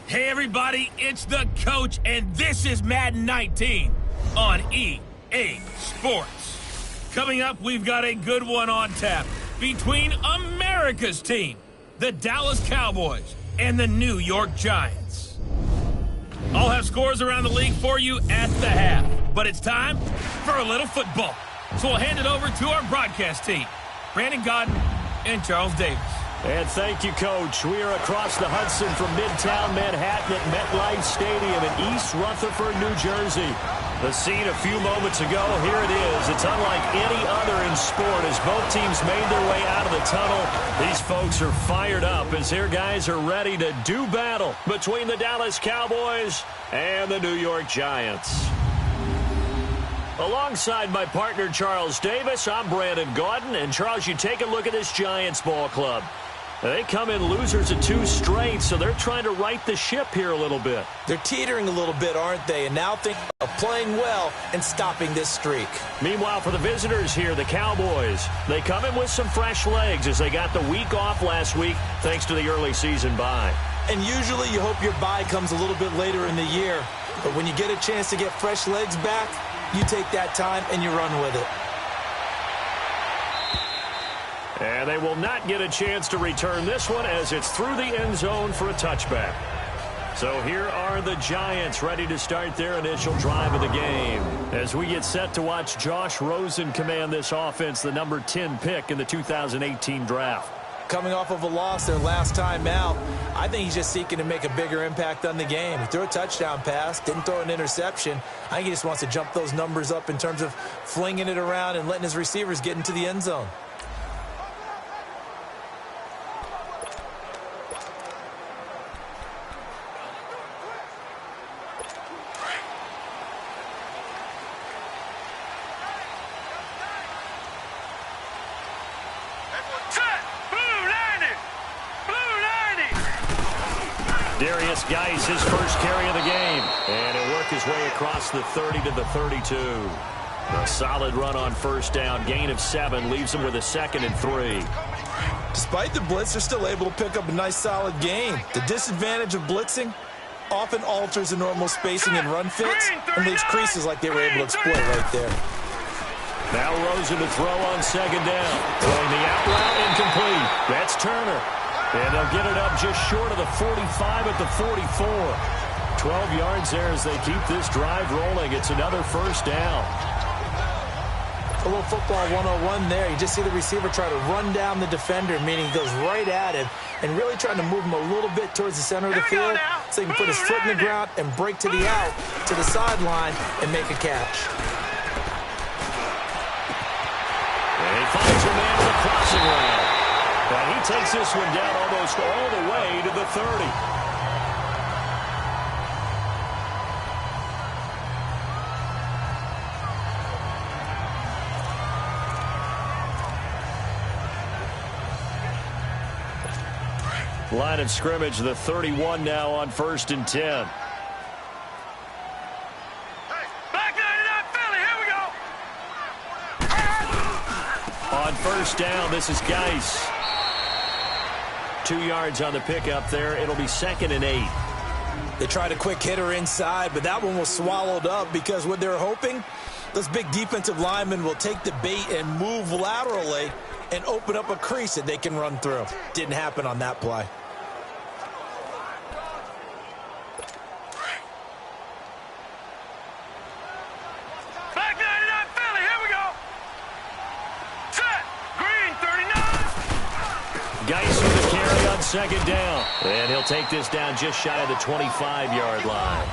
Hey everybody, it's the coach, and this is Madden 19 on EA Sports. Coming up, we've got a good one on tap between America's team, the Dallas Cowboys, and the New York Giants. I'll have scores around the league for you at the half, but it's time for a little football. So we'll hand it over to our broadcast team, Brandon Godden and Charles Davis. And thank you, Coach. We are across the Hudson from Midtown Manhattan at MetLife Stadium in East Rutherford, New Jersey. The scene a few moments ago, here it is. It's unlike any other in sport as both teams made their way out of the tunnel. These folks are fired up as their guys are ready to do battle between the Dallas Cowboys and the New York Giants. Alongside my partner, Charles Davis, I'm Brandon Godden. And, Charles, you take a look at this Giants ball club. They come in losers of 2 straight, so they're trying to right the ship here a little bit. They're teetering a little bit, aren't they? And now think of playing well and stopping this streak. Meanwhile, for the visitors here, the Cowboys, they come in with some fresh legs as they got the week off last week thanks to the early season bye. And usually you hope your bye comes a little bit later in the year. But when you get a chance to get fresh legs back, you take that time and you run with it. And they will not get a chance to return this one as it's through the end zone for a touchback. So here are the Giants ready to start their initial drive of the game as we get set to watch Josh Rosen command this offense, the number 10 pick in the 2018 draft. Coming off of a loss their last time out, I think he's just seeking to make a bigger impact on the game. He threw a touchdown pass, didn't throw an interception. I think he just wants to jump those numbers up in terms of flinging it around and letting his receivers get into the end zone. Geis, his first carry of the game. And he'll work his way across the 30 to the 32. A solid run on first down. Gain of 7 leaves him with a 2nd and 3. Despite the blitz, they're still able to pick up a nice solid gain. The disadvantage of blitzing often alters the normal spacing and run fits and leaves creases like they were able to exploit right there. Now Rosen to throw on 2nd down. Throwing the out route incomplete. That's Turner. And they'll get it up just short of the 45 at the 44. 12 yards there as they keep this drive rolling. It's another first down. A little football 101 there. You just see the receiver try to run down the defender, meaning he goes right at him and really trying to move him a little bit towards the center of the field so he can put his foot in the ground and break to the out, to the sideline, and make a catch. And he finds a man in the crossing route. And he takes this one down almost all the way to the 30. Line of scrimmage, the 31 now on 1st and 10. On first down, this is Geis. 2 yards on the pickup there. It'll be 2nd and 8. They tried a quick hitter inside, but that one was swallowed up because what they're hoping, those big defensive linemen will take the bait and move laterally and open up a crease that they can run through. Didn't happen on that play. Geis with the carry on 2nd down. And he'll take this down just shy of the 25-yard line.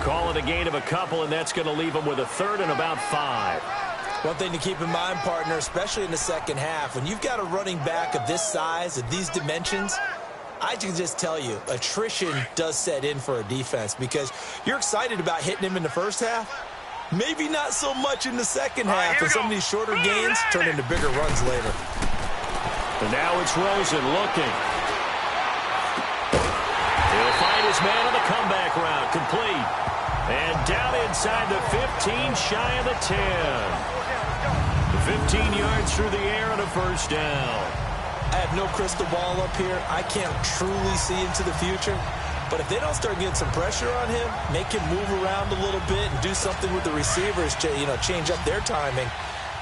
Call it a gain of a couple, and that's going to leave him with a 3rd and about 5. One thing to keep in mind, partner, especially in the second half, when you've got a running back of this size, of these dimensions, I can just tell you, attrition does set in for a defense because you're excited about hitting him in the first half. Maybe not so much in the second half, and some of these shorter gains turn into bigger runs later. And now it's Rosen looking. He'll find his man on the comeback route, complete. And down inside the 15, shy of the 10. 15 yards through the air and a first down. I have no crystal ball up here. I can't truly see into the future. But if they don't start getting some pressure on him, make him move around a little bit and do something with the receivers, change up their timing,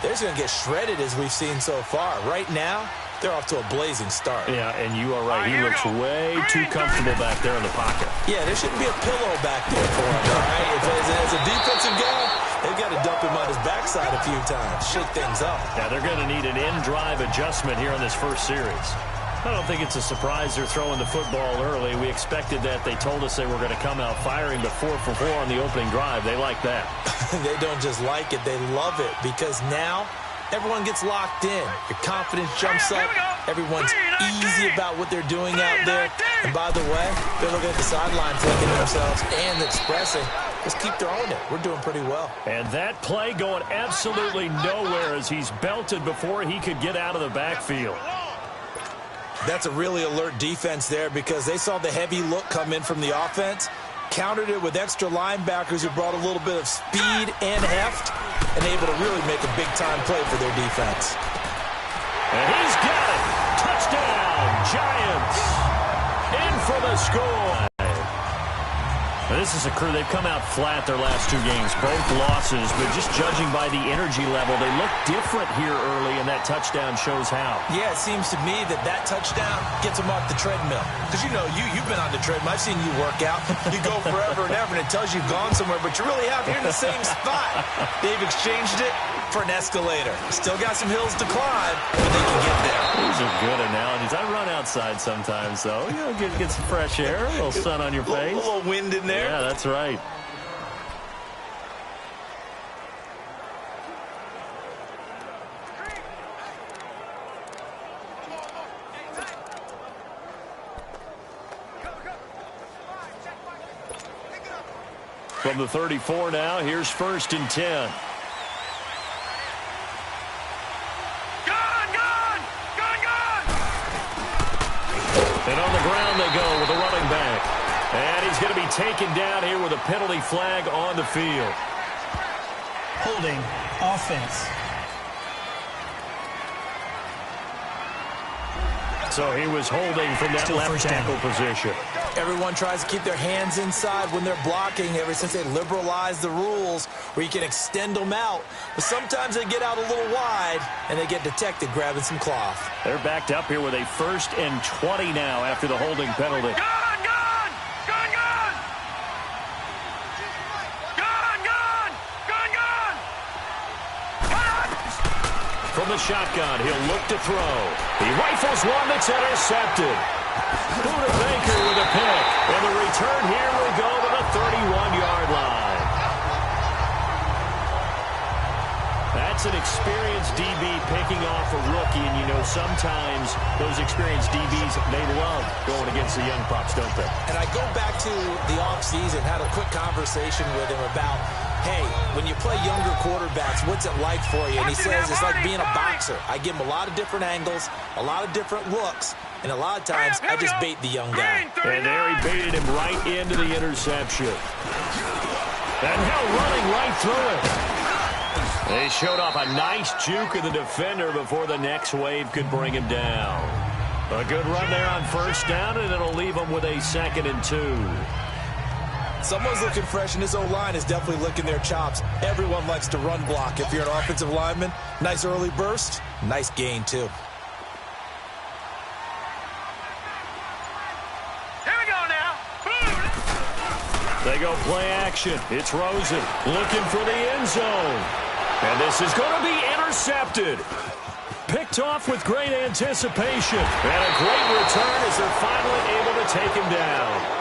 they're just going to get shredded as we've seen so far. Right now, they're off to a blazing start. Yeah, and you are right. He looks way too comfortable back there in the pocket. Yeah, there shouldn't be a pillow back there for him, all right? If as a defensive guy, they've got to dump him on his backside a few times, shake things up. Yeah, they're going to need an in-drive adjustment here in this first series. I don't think it's a surprise they're throwing the football early. We expected that. They told us they were going to come out firing the 4 for 4 on the opening drive. They like that. They don't just like it. They love it because now everyone gets locked in. Your confidence jumps up. Everyone's easy about what they're doing out there. And by the way, they're looking at the sideline thinking to themselves and expressing, just keep throwing it. We're doing pretty well. And that play going absolutely nowhere as he's belted before he could get out of the backfield. That's a really alert defense there because they saw the heavy look come in from the offense, countered it with extra linebackers who brought a little bit of speed and heft, and able to really make a big-time play for their defense. And he's got it. Touchdown, Giants. In for the score. Now, this is a crew. They've come out flat their last 2 games, both losses, but just judging by the energy level, they look different here early, and that touchdown shows how. Yeah, it seems to me that touchdown gets them off the treadmill. Because, you've been on the treadmill. I've seen you work out. You go forever and ever, and it tells you you've gone somewhere, but you really have. You're in the same spot. They've exchanged it for an escalator. Still got some hills to climb, but they can get there. These are good analogies. I run outside sometimes, though. Get some fresh air, a little sun on your face. A little wind in there. Yeah, that's right. From the 34 now, here's 1st and 10. And on the ground they go with a running back. And he's going to be taken down here with a penalty flag on the field. Holding offense. So he was holding from that left tackle position. Everyone tries to keep their hands inside when they're blocking ever since they liberalized the rules where you can extend them out. But sometimes they get out a little wide and they get detected grabbing some cloth. They're backed up here with a 1st and 20 now after the holding penalty. From the shotgun, he'll look to throw. He rifles one that's intercepted. Buda Baker with a pick. And the return here will go to the 31-yard line. That's an experienced DB picking off a rookie. And sometimes those experienced DBs, they love going against the young pups, don't they? And I go back to the offseason, had a quick conversation with him about, hey, when you play younger quarterbacks, what's it like for you? And he says it's like being a boxer. I give him a lot of different angles, a lot of different looks, and a lot of times I just bait the young guy. And there he baited him right into the interception. And now running right through it. They showed off a nice juke of the defender before the next wave could bring him down. A good run there on 1st down, and it'll leave him with a 2nd and 2. Someone's looking fresh, and his O-line is definitely licking their chops. Everyone likes to run block. If you're an offensive lineman, nice early burst, nice gain, too. Here we go now. They go play action. It's Rosen looking for the end zone. And this is going to be intercepted. Picked off with great anticipation. And a great return as they're finally able to take him down.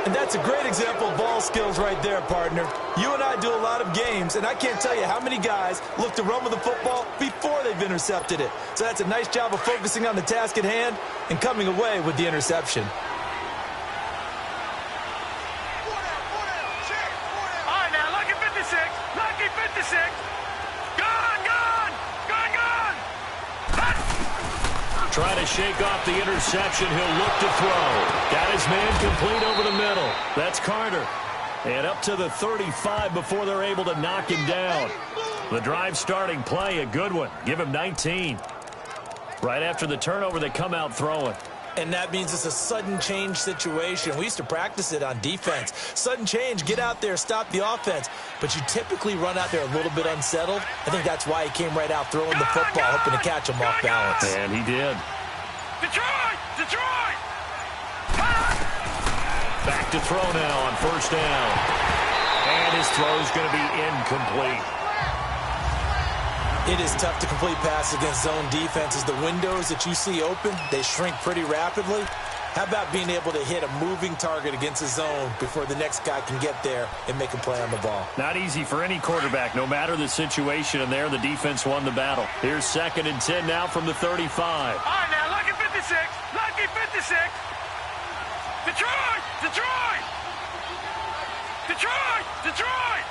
And that's a great example of ball skills right there, partner. You and I do a lot of games, and I can't tell you how many guys look to run with the football before they've intercepted it. So that's a nice job of focusing on the task at hand and coming away with the interception. Trying to shake off the interception. He'll look to throw. Got his man complete over the middle. That's Carter. And up to the 35 before they're able to knock him down. The drive starting play, a good one. Give him 19. Right after the turnover, they come out throwing. And that means it's a sudden change situation. We used to practice it on defense. Sudden change, get out there, stop the offense. But you typically run out there a little bit unsettled. I think that's why he came right out throwing the football, hoping to catch him off balance. And he did. Detroit! Detroit! Back to throw now on first down. And his throw's going to be incomplete. It is tough to complete passes against zone defenses. The windows that you see open, they shrink pretty rapidly. How about being able to hit a moving target against a zone before the next guy can get there and make a play on the ball? Not easy for any quarterback, no matter the situation. And there, the defense won the battle. Here's 2nd and 10 now from the 35. All right, now, lucky 56. Lucky 56. Detroit! Detroit! Detroit! Detroit!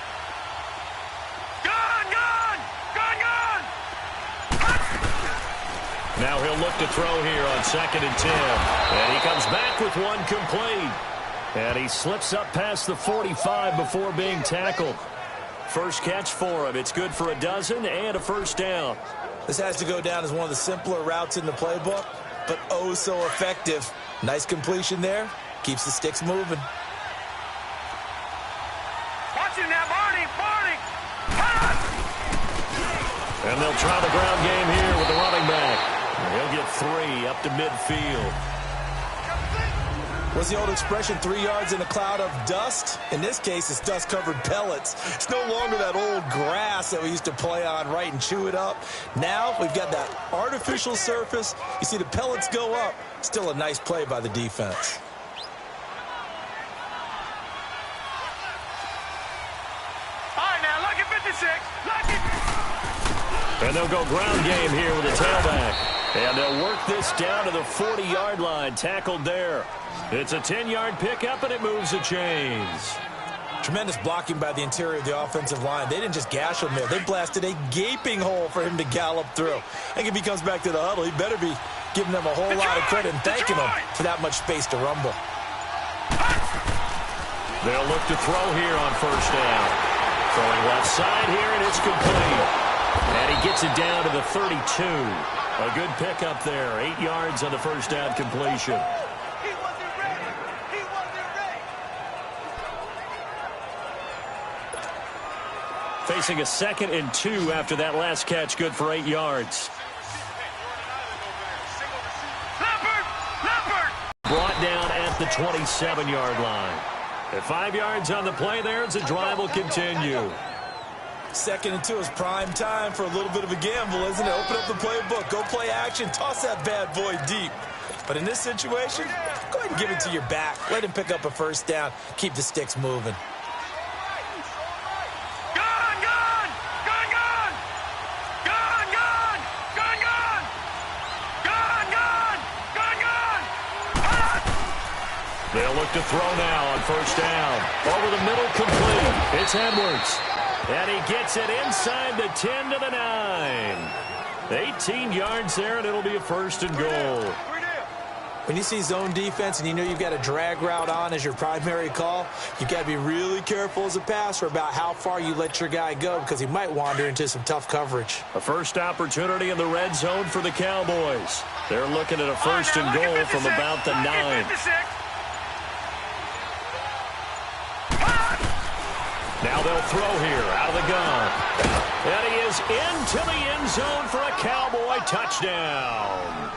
Gone! Gone! Gone! Gone! Now he'll look to throw here on 2nd and 10. And he comes back with one complete. And he slips up past the 45 before being tackled. First catch for him. It's good for a dozen and a first down. This has to go down as one of the simpler routes in the playbook, but oh so effective. Nice completion there. Keeps the sticks moving. Watch him now, Barney! Barney! And they'll try the ground game here with the running back. He'll get 3 up to midfield. What's the old expression, 3 yards in a cloud of dust? In this case, it's dust-covered pellets. It's no longer that old grass that we used to play on, right, and chew it up. Now we've got that artificial surface. You see the pellets go up. Still a nice play by the defense. All right, now, lucky 56. Lucky. And they'll go ground game here with a tailback. And they'll work this down to the 40-yard line, tackled there. It's a 10-yard pickup, and it moves the chains. Tremendous blocking by the interior of the offensive line. They didn't just gash him there. They blasted a gaping hole for him to gallop through. I think if he comes back to the huddle, he better be giving them a whole lot of credit and thanking them for that much space to rumble. They'll look to throw here on first down. Throwing left side here, and it's complete. And he gets it down to the 32. A good pickup there. 8 yards on the first down completion. He wasn't ready. He wasn't ready. Facing a 2nd and 2 after that last catch, good for 8 yards. Leopard! Leopard! Brought down at the 27-yard line. At 5 yards on the play there, the drive will continue. 2nd and 2 is prime time for a little bit of a gamble, isn't it? Open up the playbook, go play action, toss that bad boy deep. But in this situation, go ahead and give it to your back. Let him pick up a first down. Keep the sticks moving. Gone! Gone! Gone! Gone! Gone! Gone! Gone! Gone! Gone! Gone! Gone! Gone! They'll look to throw now on first down. Over the middle, complete. It's Edwards. And he gets it inside the 10 to the 9. 18 yards there, and it'll be a first and goal. When you see zone defense and you know you've got a drag route on as your primary call, you've got to be really careful as a passer about how far you let your guy go because he might wander into some tough coverage. A first opportunity in the red zone for the Cowboys. They're looking at a first and goal from about the 9. Now they'll throw here out of the gun. And he is into the end zone for a Cowboy touchdown.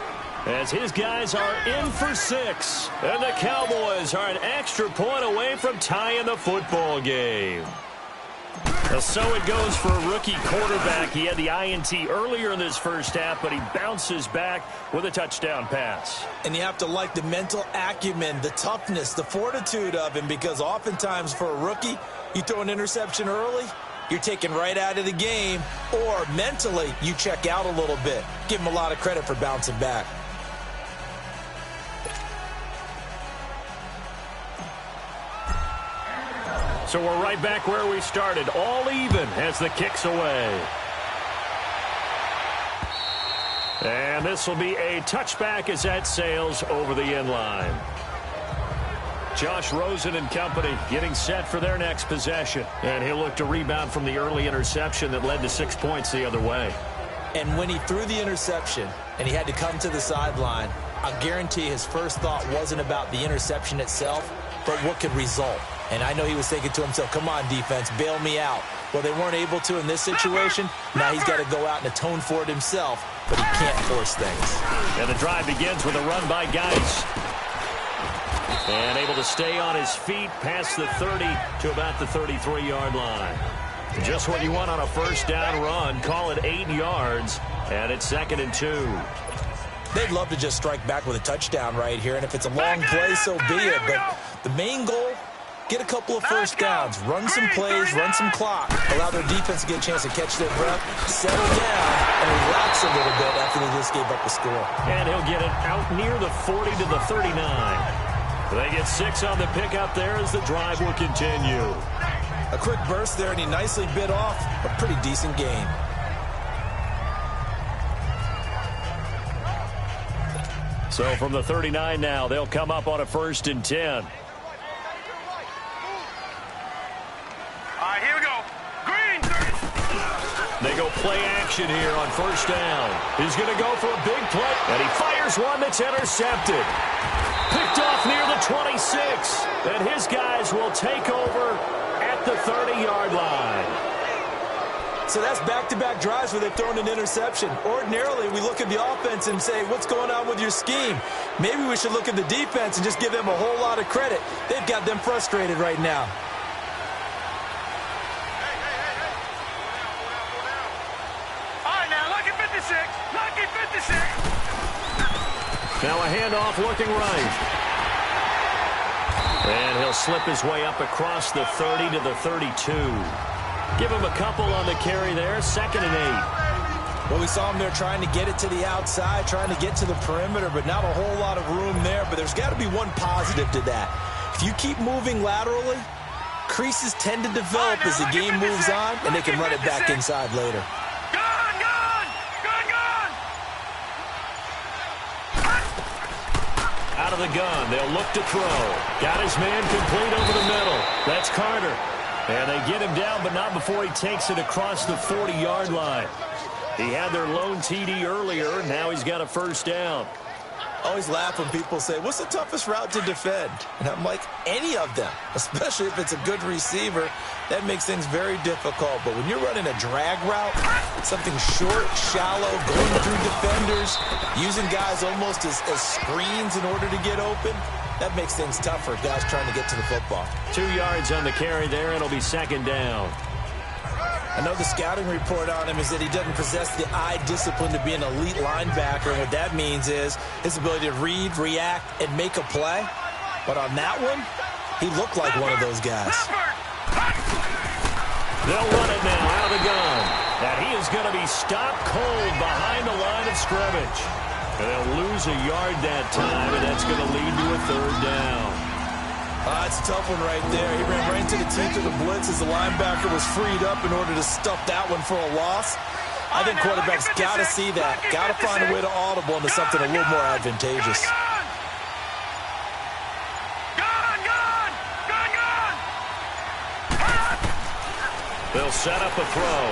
As his guys are in for 6. And the Cowboys are an extra point away from tying the football game. So it goes for a rookie quarterback. He had the INT earlier in this first half, but he bounces back with a touchdown pass. And you have to like the mental acumen, the toughness, the fortitude of him, because oftentimes for a rookie, you throw an interception early, you're taken right out of the game, or mentally you check out a little bit. Give him a lot of credit for bouncing back. So we're right back where we started, all even as the kick's away. And this will be a touchback as that sails over the end line. Josh Rosen and company getting set for their next possession. And he'll look to rebound from the early interception that led to 6 points the other way. And when he threw the interception and he had to come to the sideline, I guarantee his first thought wasn't about the interception itself, but what could result. And I know he was thinking to himself, come on, defense, bail me out. Well, they weren't able to in this situation. Now he's got to go out and atone for it himself, but he can't force things. And the drive begins with a run by Geis. And able to stay on his feet past the 30 to about the 33-yard line. Just what you want on a first down run. Call it 8 yards, and it's 2nd and 2. They'd love to just strike back with a touchdown right here, and if it's a long play, so be it. But the main goal, get a couple of first downs, run some plays, run some clock, allow their defense to get a chance to catch their breath, settle down, and relax a little bit after they just gave up a score. And he'll get it out near the 40 to the 39. They get 6 on the pickup there as the drive will continue. A quick burst there, and he nicely bit off a pretty decent gain. So from the 39 now, they'll come up on a 1st and 10. All right, here we go. Green, 30. They go play action here on 1st down. He's going to go for a big play, and he fires one that's intercepted. Picked off near the 26, and his guys will take over at the 30-yard line. So that's back-to-back drives where they've thrown an interception. Ordinarily, we look at the offense and say, what's going on with your scheme? Maybe we should look at the defense and just give them a whole lot of credit. They've got them frustrated right now. All right, now, lucky 56. Lucky 56. Now a handoff looking right. And he'll slip his way up across the 30 to the 32. Give him a couple on the carry there. 2nd and 8. Well, we saw him there trying to get it to the outside, trying to get to the perimeter, but not a whole lot of room there. But there's got to be one positive to that. If you keep moving laterally, creases tend to develop as the game moves on, and they can run it back inside later. Out of the gun, they'll look to throw. Got his man complete over the middle. That's Carter. And they get him down, but not before he takes it across the 40-yard line. He had their lone TD earlier. Now he's got a 1st down. I always laugh when people say, what's the toughest route to defend? And I'm like, any of them, especially if it's a good receiver. That makes things very difficult. But when you're running a drag route, something short, shallow, going through defenders, using guys almost as screens in order to get open, that makes things tough for guys trying to get to the football. 2 yards on the carry there, and it'll be 2nd down. I know the scouting report on him is that he doesn't possess the eye discipline to be an elite linebacker. And what that means is his ability to read, react, and make a play. But on that one, he looked like one of those guys. They'll run it now out of the gun. And he is going to be stopped cold behind the line of scrimmage. And they'll lose a yard that time, and that's going to lead to a 3rd down. It's a tough one right there. He ran right into the teeth of the blitz as the linebacker was freed up in order to stuff that one for a loss. I think quarterbacks got to see that. Got to find a way to audible into something a little more advantageous. They'll set up a throw.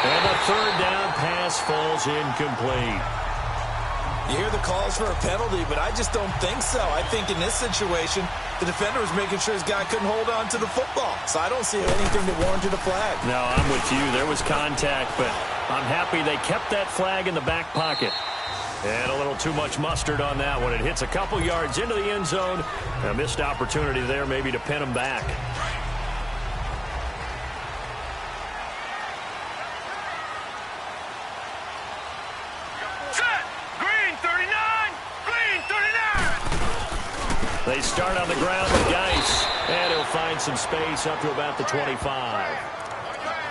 And the 3rd down pass falls incomplete. You hear the calls for a penalty, but I just don't think so. I think in this situation, the defender was making sure his guy couldn't hold on to the football. So I don't see anything that warranted a flag. No, I'm with you. There was contact, but I'm happy they kept that flag in the back pocket. And a little too much mustard on that one. It hits a couple yards into the end zone. A missed opportunity there maybe to pin him back. They start on the ground with Geis, and he'll find some space up to about the 25.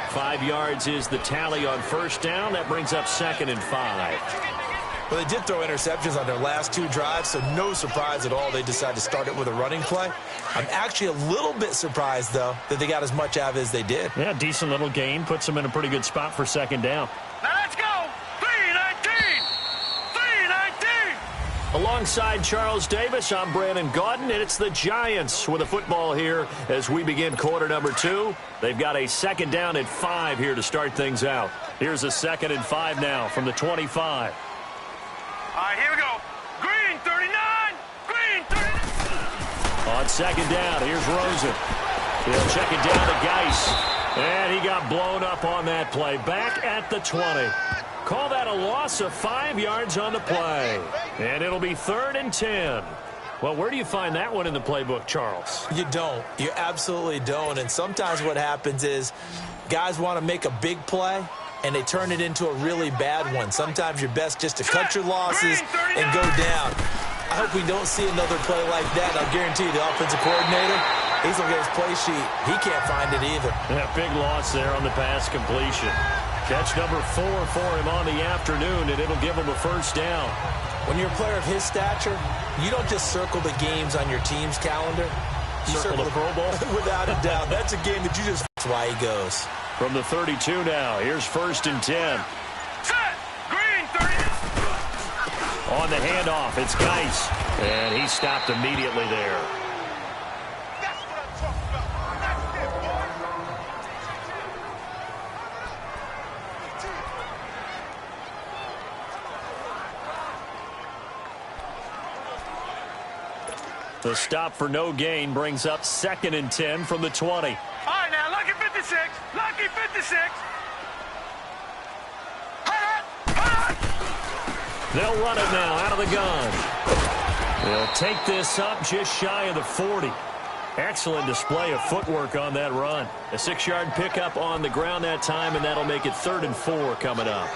5 yards is the tally on 1st down. That brings up 2nd and 5. Well, they did throw interceptions on their last 2 drives, so no surprise at all they decided to start it with a running play. I'm actually a little bit surprised, though, that they got as much out of it as they did. Yeah, decent little gain. Puts them in a pretty good spot for 2nd down. Now let's go. 3-19. 3-19. Alongside Charles Davis, I'm Brandon Gaudin, and it's the Giants with the football here as we begin quarter number 2. They've got a 2nd down at 5 here to start things out. Here's a 2nd and 5 now from the 25. All right, here we go. Green 39. Green 39. On second down, here's Rosen. He'll check it down to Geis. And he got blown up on that play. Back at the 20. Call that a loss of 5 yards on the play. And it'll be 3rd and 10. Well, where do you find that one in the playbook, Charles? You don't. You absolutely don't. And sometimes what happens is guys want to make a big play, and they turn it into a really bad one. Sometimes you're best just to cut your losses and go down. I hope we don't see another play like that. I'll guarantee you the offensive coordinator, he's looking at his play sheet. He can't find it either. Yeah, big loss there on the pass completion. Catch number 4 for him on the afternoon, and it'll give him a first down. When you're a player of his stature, you don't just circle the games on your team's calendar. You circle the Pro Bowl? Without a doubt. That's a game that you just... That's why he goes. From the 32 now, here's 1st and 10. Set. Green 30. On the handoff, it's Geis. And he stopped immediately there. That's what I'm talking about. That's it, boy. The stop for no gain brings up 2nd and 10 from the 20. All right, now, lucky 56. Lucky 56. They'll run it now out of the gun. They'll take this up just shy of the 40. Excellent display of footwork on that run. A 6-yard pickup on the ground that time, and that'll make it 3rd and 4 coming up.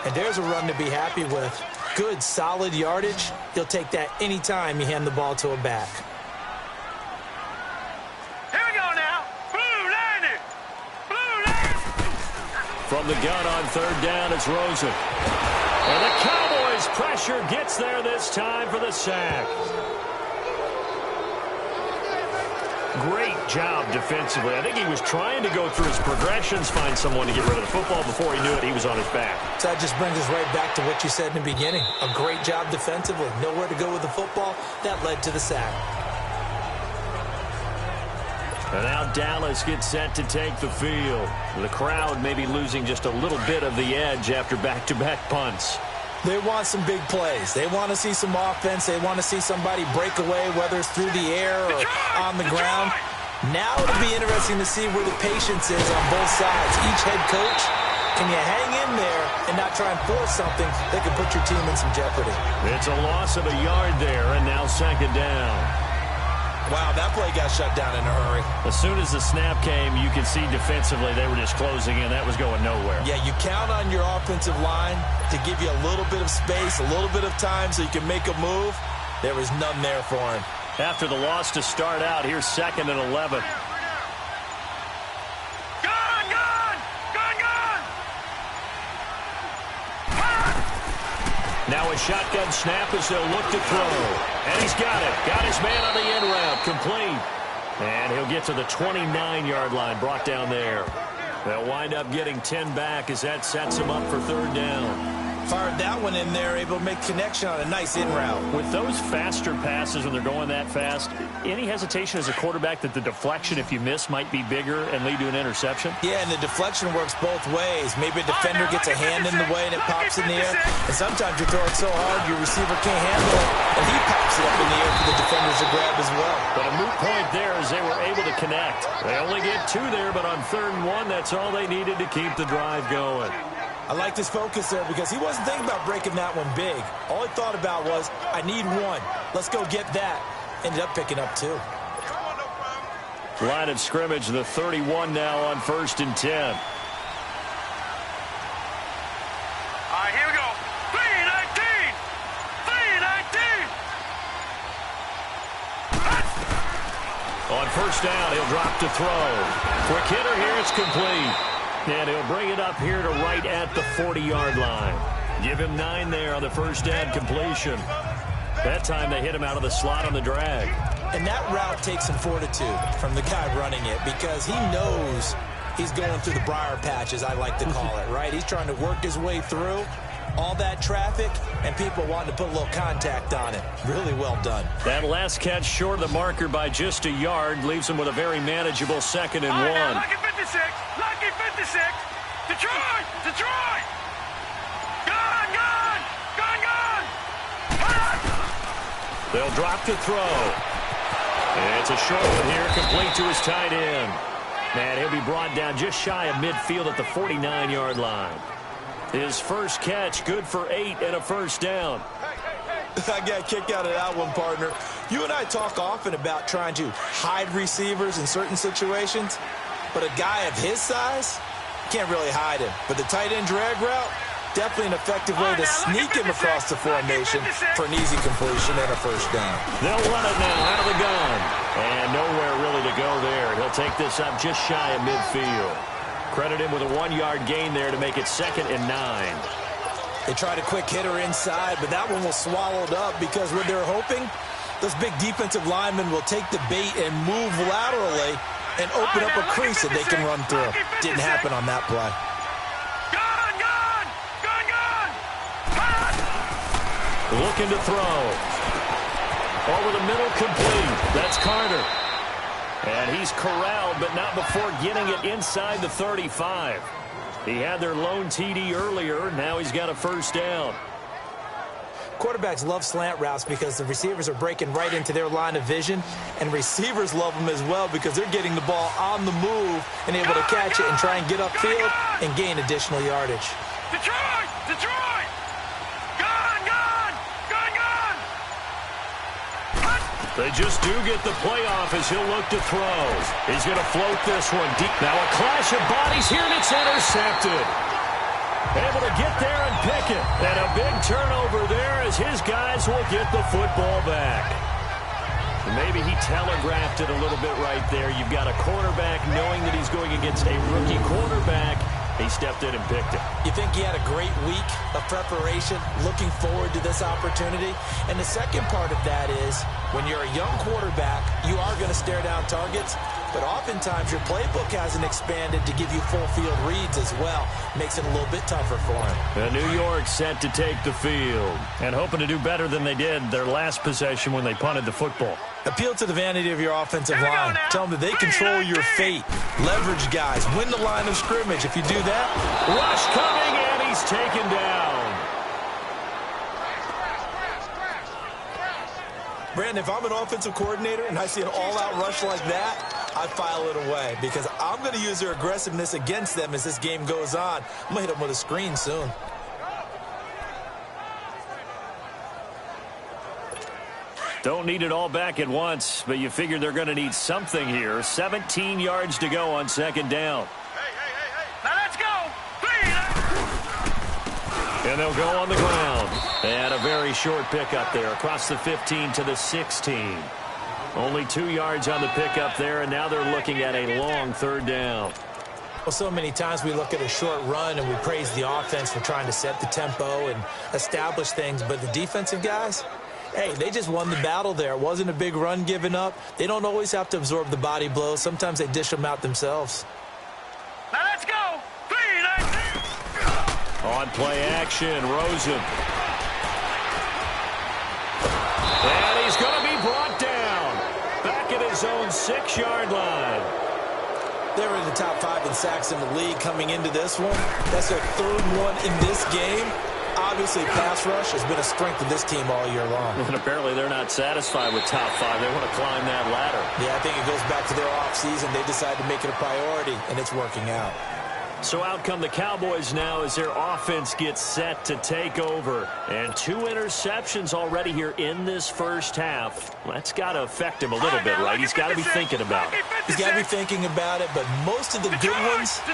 And there's a run to be happy with. Good, solid yardage. He'll take that anytime you hand the ball to a back. Here we go now. Blue landed. Blue landed. From the gun on 3rd down, it's Rosen. And the Cowboys' pressure gets there this time for the sack. Great job defensively. I think he was trying to go through his progressions, find someone to get rid of the football. Before he knew it, he was on his back. So that just brings us right back to what you said in the beginning. A great job defensively. Nowhere to go with the football. That led to the sack. And now Dallas gets set to take the field. The crowd may be losing just a little bit of the edge after back-to-back punts. They want some big plays. They want to see some offense. They want to see somebody break away, whether it's through the air or on the ground. Now it'll be interesting to see where the patience is on both sides. Each head coach, can you hang in there and not try and force something that could put your team in some jeopardy? It's a loss of a yard there, and now 2nd down. Wow, that play got shut down in a hurry. As soon as the snap came, you could see defensively they were just closing in. That was going nowhere. Yeah, you count on your offensive line to give you a little bit of space, a little bit of time so you can make a move. There was none there for him. After the loss to start out, here's 2nd and 11. Now a shotgun snap as they'll look to throw. And he's got it. Got his man on the end route. Complete. And he'll get to the 29-yard line. Brought down there. They'll wind up getting 10 back as that sets him up for 3rd down. Fired that one in there, able to make connection on a nice in route. With those faster passes when they're going that fast, any hesitation as a quarterback that the deflection, if you miss, might be bigger and lead to an interception? Yeah, and the deflection works both ways. Maybe a defender gets a hand in the way and it pops in the air. And sometimes you throw it so hard your receiver can't handle it, and he pops it up in the air for the defenders to grab as well. But a moot point there as they were able to connect. They only get 2 there, but on 3rd and 1, that's all they needed to keep the drive going. I like his focus there because he wasn't thinking about breaking that one big. All he thought about was, I need 1. Let's go get that. Ended up picking up 2. Line of scrimmage, the 31 now on 1st and 10. All right, here we go. 3-19. 3-19. On 1st down, he'll drop to throw. Quick hitter here, it's complete. And he'll bring it up here to right at the 40-yard line. Give him 9 there on the 1st down completion. That time they hit him out of the slot on the drag. And that route takes some fortitude from the guy running it because he knows he's going through the briar patch, as I like to call it, right? He's trying to work his way through all that traffic and people wanting to put a little contact on it. Really well done. That last catch short of the marker by just a yard leaves him with a very manageable 2nd and 1. Now, lucky 56. Lucky 56. Detroit. Detroit. Gun. Gun. Gun. Gun. They'll drop to throw. It's a short one here, complete to his tight end. And he'll be brought down just shy of midfield at the 49-yard line. His first catch, good for 8 and a first down. I got a kick out of that one, partner. You and I talk often about trying to hide receivers in certain situations, but a guy of his size, can't really hide him. But the tight end drag route, definitely an effective way to sneak him across the formation for an easy completion and a first down. They'll run it now out of the gun. And nowhere really to go there. He'll take this up just shy of midfield. Credit him with a 1-yard gain there to make it 2nd and 9. They tried a quick hitter inside, but that one was swallowed up because what they're hoping, those big defensive linemen will take the bait and move laterally and open up a crease that they can run through. Didn't happen on that play. Looking to throw. Over the middle, complete. That's Carter. And he's corralled, but not before getting it inside the 35. He had their lone TD earlier. Now he's got a first down. Quarterbacks love slant routes because the receivers are breaking right into their line of vision, and receivers love them as well because they're getting the ball on the move and able to catch it and try and get upfield and gain additional yardage. Detroit! Detroit! Gone! They just do get the playoff as he'll look to throw. He's going to float this one deep. Now a clash of bodies here, and it's intercepted. Able to get there and pick it. And a big turnover there as his guys will get the football back. Maybe he telegraphed it a little bit right there. You've got a quarterback knowing that he's going against a rookie quarterback. He stepped in and picked it. You think he had a great week of preparation, looking forward to this opportunity? And the second part of that is, when you're a young quarterback, you are going to stare down targets, but oftentimes your playbook hasn't expanded to give you full field reads as well. Makes it a little bit tougher for him. And New York set to take the field and hoping to do better than they did their last possession when they punted the football. Appeal to the vanity of your offensive line. Tell them that they control your fate. Leverage guys. Win the line of scrimmage. If you do that, rush coming, and he's taken down. Brandon, if I'm an offensive coordinator and I see an all-out rush like that, I file it away because I'm going to use their aggressiveness against them as this game goes on. I'm going to hit them with a screen soon. Don't need it all back at once, but you figure they're going to need something here. 17 yards to go on 2nd down. Hey. Now let's go. And they'll go on the ground. And a very short pickup there across the 15 to the 16. Only 2 yards on the pickup there, and now they're looking at a long 3rd down. Well, so many times we look at a short run and we praise the offense for trying to set the tempo and establish things, but the defensive guys, hey, they just won the battle there. It wasn't a big run given up. They don't always have to absorb the body blows. Sometimes they dish them out themselves. Now let's go. On play action, Rosen. And he's going to be brought down. Back at his own 6-yard line. They were in the top 5 in sacks in the league coming into this one. That's their 3rd one in this game. Obviously, pass rush has been a strength of this team all year long. And apparently they're not satisfied with top 5. They want to climb that ladder. Yeah, I think it goes back to their offseason. They decided to make it a priority, and it's working out. So out come the Cowboys now as their offense gets set to take over. And 2 interceptions already here in this first half. That's got to affect him a little bit, right? He's got to be thinking about it. He's got to be thinking about it, but most of the good ones,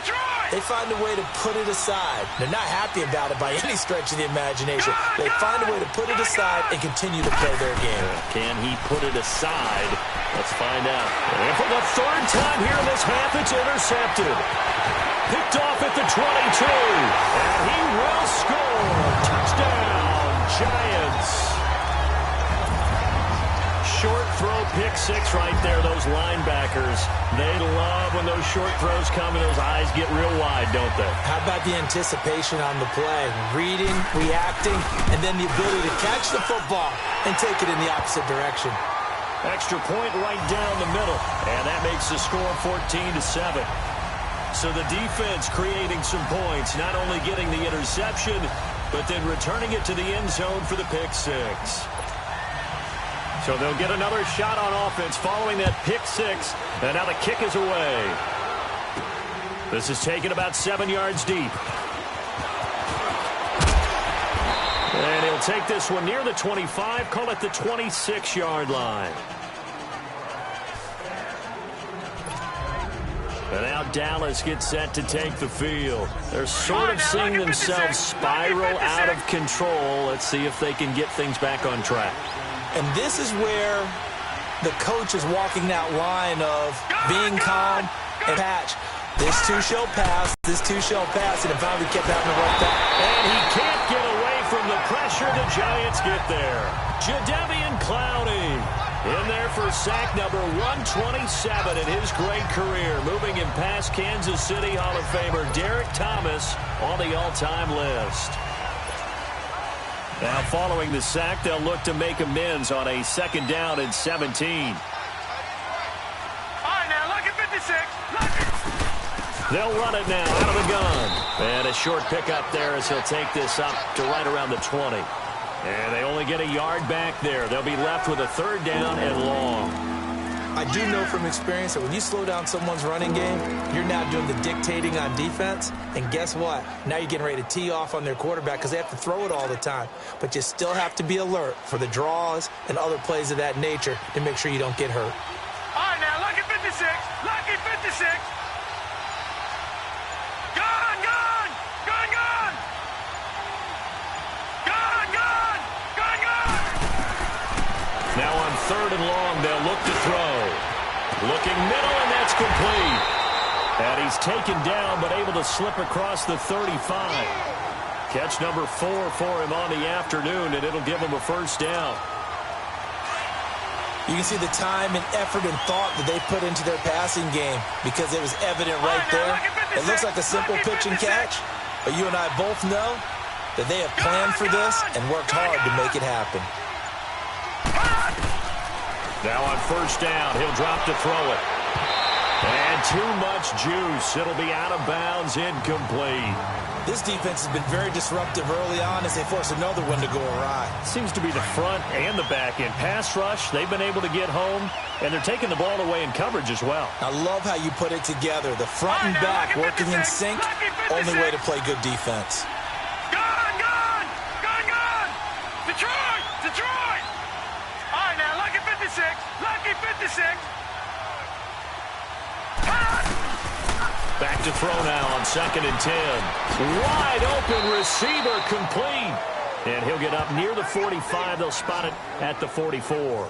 they find a way to put it aside. They're not happy about it by any stretch of the imagination. They find a way to put it aside and continue to play their game. Can he put it aside? Let's find out. And for the 3rd time here in this half, it's intercepted. Picked off at the 22. And he will score. Touchdown, Giants. Short throw, pick 6 right there. Those linebackers, they love when those short throws come and those eyes get real wide, don't they? How about the anticipation on the play? Reading, reacting, and then the ability to catch the football and take it in the opposite direction. Extra point right down the middle. And that makes the score 14-7. So the defense creating some points, not only getting the interception, but then returning it to the end zone for the pick 6. So they'll get another shot on offense following that pick six. And now the kick is away. This is taken about 7 yards deep. And he'll take this one near the 25, call it the 26-yard line. And now Dallas gets set to take the field. They're sort of seeing themselves spiral out of control. Let's see if they can get things back on track. And this is where the coach is walking that line of being calm and patch. This too shall pass, this too shall pass, and it finally kept having to run back. And he can't get away from the pressure. The Giants get there. Jadeveon Clowney in there for sack number 127 in his great career. Moving him past Kansas City Hall of Famer Derek Thomas on the all-time list. Now following the sack, they'll look to make amends on a 2nd down and 17. All right, now look at 56. Look at... They'll run it now out of the gun. And a short pickup there as he'll take this up to right around the 20. And they only get a yard back there. They'll be left with a 3rd down and long. I do know from experience that when you slow down someone's running game, you're now doing the dictating on defense. And guess what? Now you're getting ready to tee off on their quarterback because they have to throw it all the time. But you still have to be alert for the draws and other plays of that nature to make sure you don't get hurt. All right, now look at 56. Lucky 56. Gone, gone, gone, gone. Gone, gone, gone, gone. Now on 3rd and long, they'll look to throw. Looking middle, and that's complete. And he's taken down, but able to slip across the 35. Catch number 4 for him on the afternoon, and it'll give him a 1st down. You can see the time and effort and thought that they put into their passing game because it was evident right there. It looks like a simple pitch and catch, but you and I both know that they have planned for this and worked hard to make it happen. Now on 1st down, he'll drop to throw it. And too much juice. It'll be out of bounds, incomplete. This defense has been very disruptive early on as they force another one to go awry. Seems to be the front and the back end. Pass rush, they've been able to get home, and they're taking the ball away in coverage as well. I love how you put it together. The front and back working in sync, only way to play good defense. Gone, gone, gone, gone. Detroit, Detroit. All right, now lucky 56. Lucky 56. Back to throw now on 2nd and 10. Wide open receiver complete. And he'll get up near the 45. They'll spot it at the 44.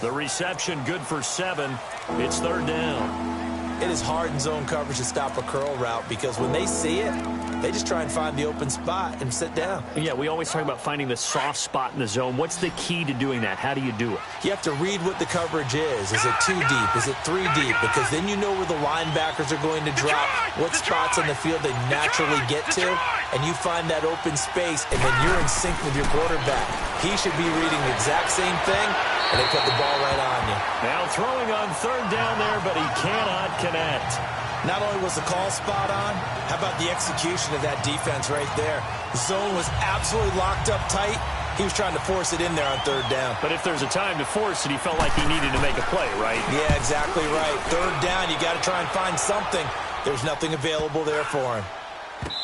The reception good for 7. It's 3rd down. It is hard in zone coverage to stop a curl route because when they see it, they just try and find the open spot and sit down. Yeah, we always talk about finding the soft spot in the zone. What's the key to doing that? How do you do it? You have to read what the coverage is. Is it 2 deep? Is it 3 deep? Because then you know where the linebackers are going to drop, what spots on the field they naturally get to, and you find that open space, and then you're in sync with your quarterback. He should be reading the exact same thing, and they put the ball right on you. Now throwing on 3rd down there, but he cannot connect. Not only was the call spot on, how about the execution of that defense right there? The zone was absolutely locked up tight. He was trying to force it in there on 3rd down. But if there's a time to force it, he felt like he needed to make a play, right? Yeah, exactly right. 3rd down, you got to try and find something. There's nothing available there for him.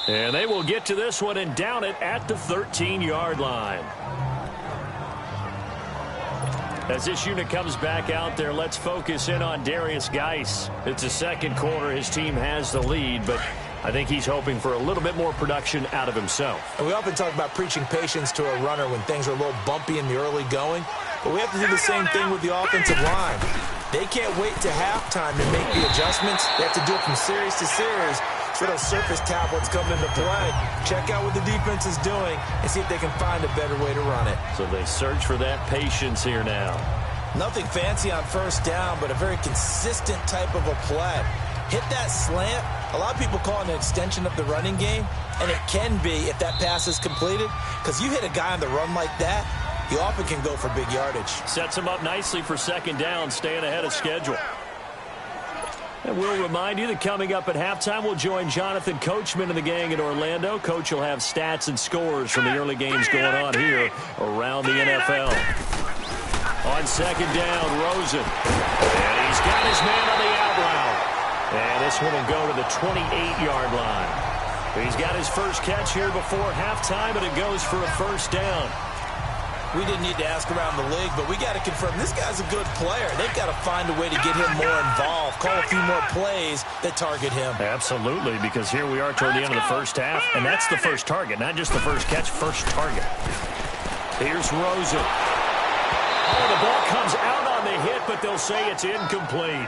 And they will get to this one and down it at the 13-yard line. As this unit comes back out there, let's focus in on Darius Geis. It's the 2nd quarter. His team has the lead, but I think he's hoping for a little bit more production out of himself. And we often talk about preaching patience to a runner when things are a little bumpy in the early going, but we have to do the same thing with the offensive line. They can't wait to halftime to make the adjustments. They have to do it from series to series. So those surface tablets come into play. Check out what the defense is doing and see if they can find a better way to run it. So they search for that patience here now. Nothing fancy on 1st down, but a very consistent type of a play. Hit that slant. A lot of people call it an extension of the running game, and it can be if that pass is completed, because you hit a guy on the run like that, you often can go for big yardage. Sets him up nicely for 2nd down, staying ahead of schedule. And we'll remind you that coming up at halftime, we'll join Jonathan Coachman and the gang in Orlando. Coach will have stats and scores from the early games going on here around the NFL. On second down, Rosen. And he's got his man on the out route. And this one will go to the 28-yard line. He's got his first catch here before halftime, and it goes for a first down. We didn't need to ask around the league, but we got to confirm this guy's a good player. They've got to find a way to get him more involved, call a few more plays that target him. Absolutely, because here we are toward the end of the first half, and that's the first target, not just the first catch, first target. Here's Rosen. Oh, the ball comes out on the hit, but they'll say it's incomplete.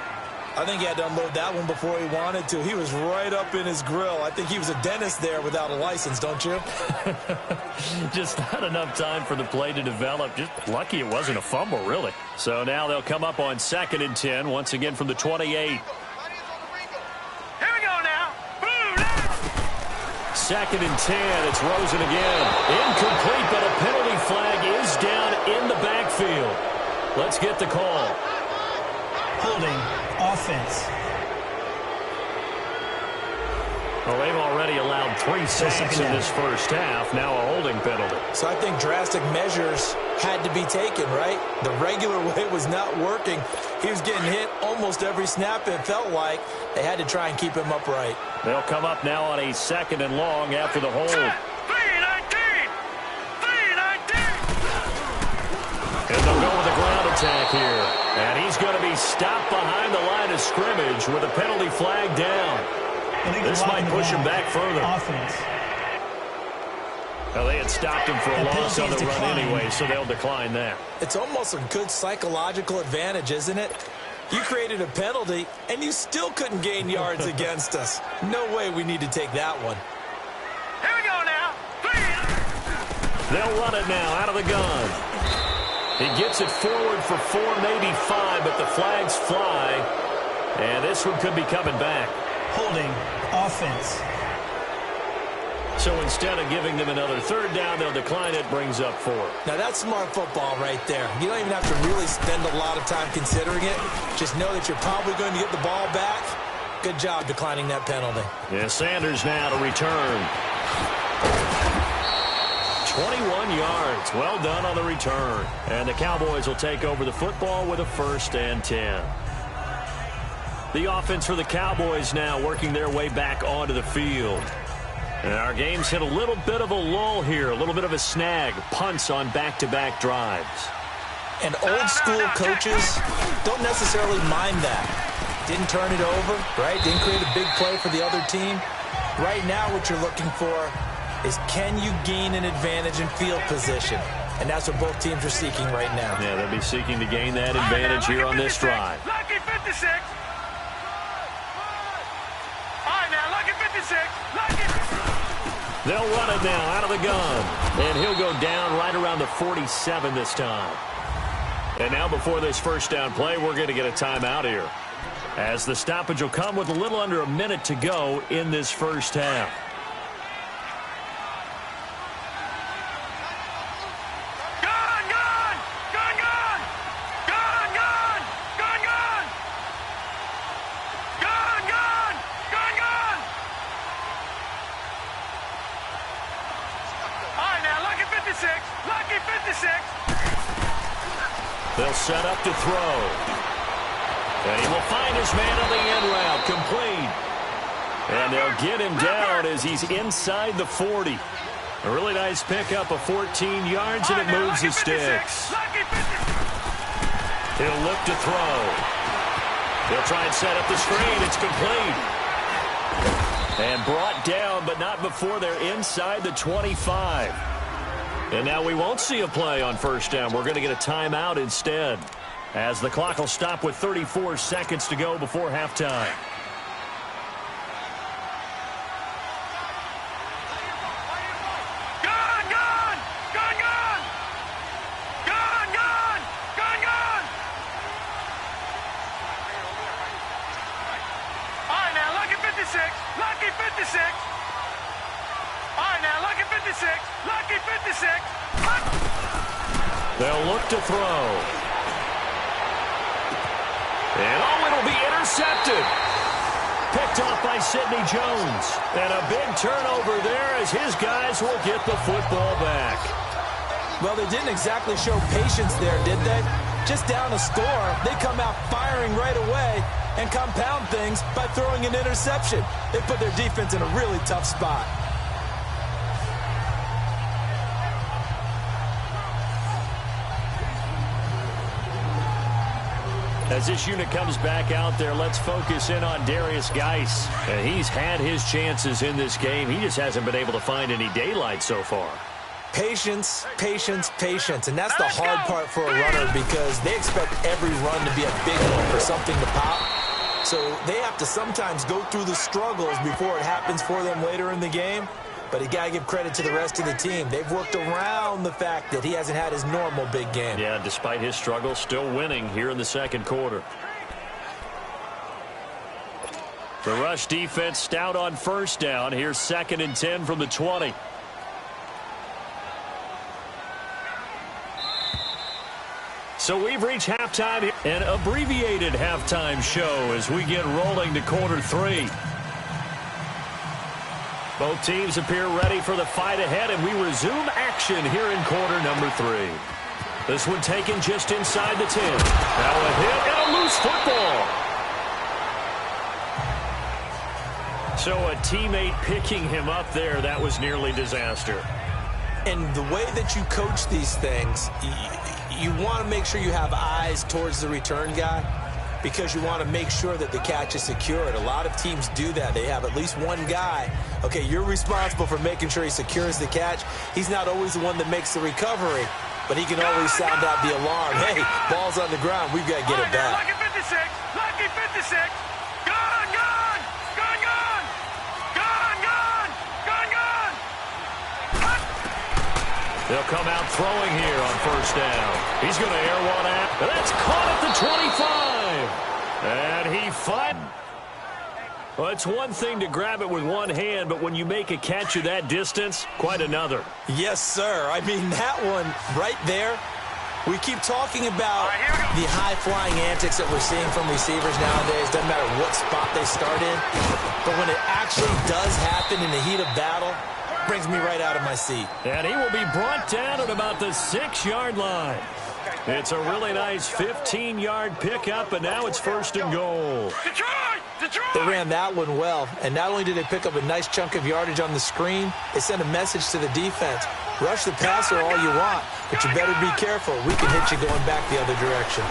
I think he had to unload that one before he wanted to. He was right up in his grill. I think he was a dentist there without a license, don't you? Just not enough time for the play to develop. Just lucky it wasn't a fumble, really. So now they'll come up on 2nd and 10, once again from the 28. Here we go now. Boom! 2nd and 10. It's Rosen again. Incomplete, but a penalty flag is down in the backfield. Let's get the call. Holding offense. Well, they've already allowed 3 sacks in this first half. Now a holding penalty. So I think drastic measures had to be taken, right? The regular way was not working. He was getting hit almost every snap, it felt like. They had to try and keep him upright. They'll come up now on a 2nd and long after the hold. 3-19! And they'll go with a ground attack here. And he's going to be stopped behind the line of scrimmage with a penalty flag down. This might push him back further. Offense. Well, they had stopped him for a loss on the run anyway, so they'll decline that. It's almost a good psychological advantage, isn't it? You created a penalty, and you still couldn't gain yards against us. No way we need to take that one. Here we go now. 3. They'll run it now out of the gun. He gets it forward for 4, maybe 5, but the flags fly. And this one could be coming back. Holding offense. So instead of giving them another 3rd down, they'll decline it, brings up 4. Now that's smart football right there. You don't even have to really spend a lot of time considering it. Just know that you're probably going to get the ball back. Good job declining that penalty. Yeah, Sanders now to return. 21 yards. Well done on the return. And the Cowboys will take over the football with a 1st and 10. The offense for the Cowboys now working their way back onto the field. And our game's hit a little bit of a lull here, a little bit of a snag. Punts on back-to-back drives. And old school coaches don't necessarily mind that. Didn't turn it over, right? Didn't create a big play for the other team. Right now what you're looking for is can you gain an advantage in field position? And that's what both teams are seeking right now. Yeah, they'll be seeking to gain that advantage here on this drive. Lucky 56. All right, now, lucky 56. Lucky. They'll run it now out of the gun. And he'll go down right around the 47 this time. And now before this first down play, we're going to get a timeout here, as the stoppage will come with a little under a minute to go in this first half. Lucky 56. They'll set up to throw. And he will find his man on the end route, complete. And they'll get him down as he's inside the 40. A really nice pickup of 14 yards, and it moves his sticks. He'll look to throw. He'll try and set up the screen. It's complete. And brought down, but not before they're inside the 25. And now we won't see a play on first down. We're going to get a timeout instead, as the clock will stop with 34 seconds to go before halftime. Lucky 56. All right, now, lucky 56. Lucky 56. They'll look to throw. And oh, it'll be intercepted. Picked off by Sidney Jones. And a big turnover there as his guys will get the football back. Well, they didn't exactly show patience there, did they? just down a score, they come out firing right away and compound things by throwing an interception. They put their defense in a really tough spot. As this unit comes back out there, let's focus in on Darius Geis. And he's had his chances in this game. He just hasn't been able to find any daylight so far. Patience, patience, patience. And that's the hard part for a runner because they expect every run to be a big one for something to pop. So they have to sometimes go through the struggles before it happens for them later in the game. But you got to give credit to the rest of the team. They've worked around the fact that he hasn't had his normal big game. Yeah, despite his struggles, still winning here in the second quarter. The rush defense stout on first down. Here's 2nd and 10 from the 20. So we've reached halftime, an abbreviated halftime show as we get rolling to quarter 3. Both teams appear ready for the fight ahead, and we resume action here in quarter number 3. This one taken just inside the 10. Now a hit and a loose football. So a teammate picking him up there, that was nearly disaster. And the way that you coach these things, you want to make sure you have eyes towards the return guy because you want to make sure that the catch is secured. A lot of teams do that. They have at least one guy. Okay, you're responsible for making sure he secures the catch. He's not always the one that makes the recovery, but he can always sound out the alarm. Hey, ball's on the ground. We've got to get it back. Lucky 56. Lucky 56. Gone, gone. Gone, gone. Gone, gone. Gone, gone. They'll come out throwing here on first down. He's going to air one out. That's caught at the 25. And he fights. Well, it's one thing to grab it with one hand, but when you make a catch of that distance, quite another. Yes, sir. I mean, that one right there, we keep talking about the high-flying antics that we're seeing from receivers nowadays. Doesn't matter what spot they start in. But when it actually does happen in the heat of battle, it brings me right out of my seat. And he will be brought down at about the 6-yard line. It's a really nice 15-yard pickup, and now it's 1st and goal. Detroit! Detroit! They ran that one well, and not only did they pick up a nice chunk of yardage on the screen, they sent a message to the defense. Rush the passer all you want, but you better be careful. We can hit you going back the other direction.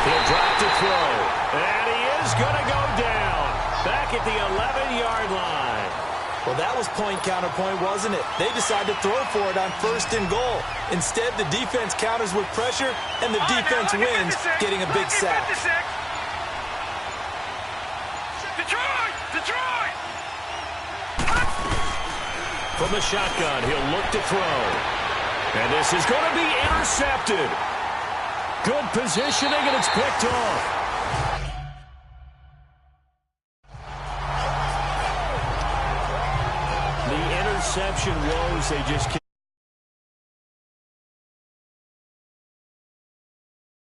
He'll drop to throw, and he is going to go down. Back at the 11-yard line. Well, that was point counterpoint, wasn't it? They decided to throw for it on 1st and goal. Instead, the defense counters with pressure, and the defense wins, getting a big sack. Detroit! Detroit! From the shotgun, he'll look to throw. And this is going to be intercepted. Good positioning, and it's picked off. Interception woes, they just